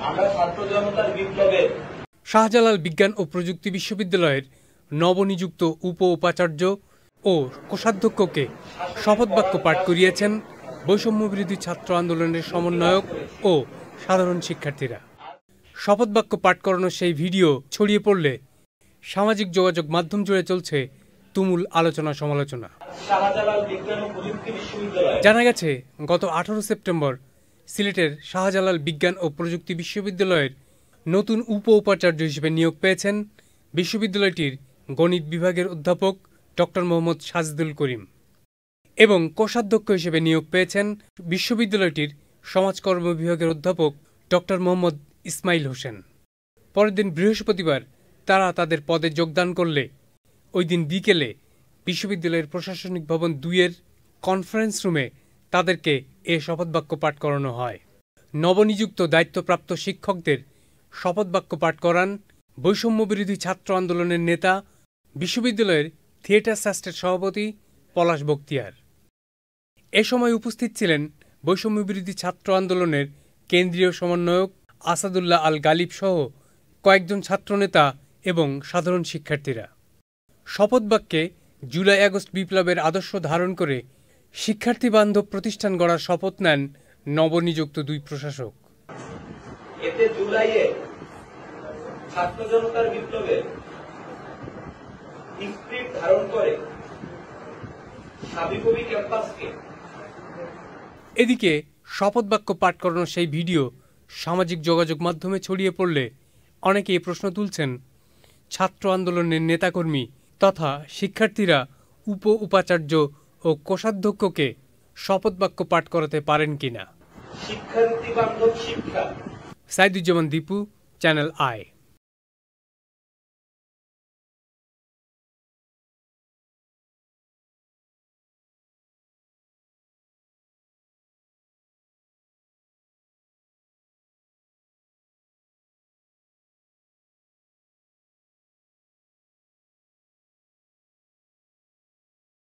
আমরা ছাত্র জনতার বিপ্লবে শাহজালাল বিজ্ঞান ও প্রযুক্তি বিশ্ববিদ্যালয়ের নবনিযুক্ত উপ উপাচার্য ও কোষাধ্যক্ষকে শপথ বাক্য পাঠ করিয়েছেন বৈষম্যবিরোধী ছাত্র আন্দোলনের সমন্বয়ক ও সাধারণ শিক্ষার্থীরা। শপথ বাক্য পাঠ করানোর সেই ভিডিও ছড়িয়ে পড়লে সামাজিক যোগাযোগ মাধ্যম জুড়ে চলছে তুমুল আলোচনা সমালোচনা। জানা গেছে, গত 18 সেপ্টেম্বর সিলেটের শাহজালাল বিজ্ঞান ও প্রযুক্তি বিশ্ববিদ্যালয়ের নতুন উপ উপাচার্য হিসেবে নিয়োগ পেয়েছেন বিশ্ববিদ্যালয়টির গণিত বিভাগের অধ্যাপক ডক্টর মোহাম্মদ সাজিদুল করিম এবং কোষাধ্যক্ষ হিসেবে নিয়োগ পেয়েছেন বিশ্ববিদ্যালয়টির সমাজকর্ম বিভাগের অধ্যাপক ডক্টর মোহাম্মদ ইসমাইল হোসেন। পরের দিন বৃহস্পতিবার তারা তাদের পদে যোগদান করলে ওই দিন বিকেলে বিশ্ববিদ্যালয়ের প্রশাসনিক ভবন 2-এর কনফারেন্স রুমে তাদেরকে এ শপথ বাক্য পাঠ করানো হয়। নবনিযুক্ত দায়িত্বপ্রাপ্ত শিক্ষকদের শপথ বাক্য পাঠ করান বৈষম্যবিরোধী ছাত্র আন্দোলনের নেতা বিশ্ববিদ্যালয়ের থিয়েটার ট্রাস্টের সভাপতি পলাশ বখতিয়ার। এ সময় উপস্থিত ছিলেন বৈষম্যবিরোধী ছাত্র আন্দোলনের কেন্দ্রীয় সমন্বয়ক আসাদুল্লাহ আল গালিব সহ কয়েকজন ছাত্রনেতা এবং সাধারণ শিক্ষার্থীরা। শপথ বাক্যে জুলাই-আগস্ট বিপ্লবের আদর্শ ধারণ করে শিক্ষার্থী বান্ধব প্রতিষ্ঠান গড়ার শপথ নেন নবনিযুক্ত 2 প্রশাসক। এতে জুলাইয়ে ছাত্র জনতার বিপ্লবে স্পিরিট ধারণ করে সাবিকবি ক্যাম্পাসকে। এদিকে শপথ বাক্য পাঠ করানোর সেই ভিডিও সামাজিক যোগাযোগ মাধ্যমে ছড়িয়ে পড়লে অনেকে এই প্রশ্ন তুলছেন, ছাত্র আন্দোলনের নেতাকর্মী তথা শিক্ষার্থীরা উপ উপাচার্য ও কোষাধ্যক্ষকে শপথ বাক্য পাঠ করাতে পারেন কিনা। শিক্ষার্থী বান্ধব শিক্ষা। Saiduzzaman Dipu, channel I.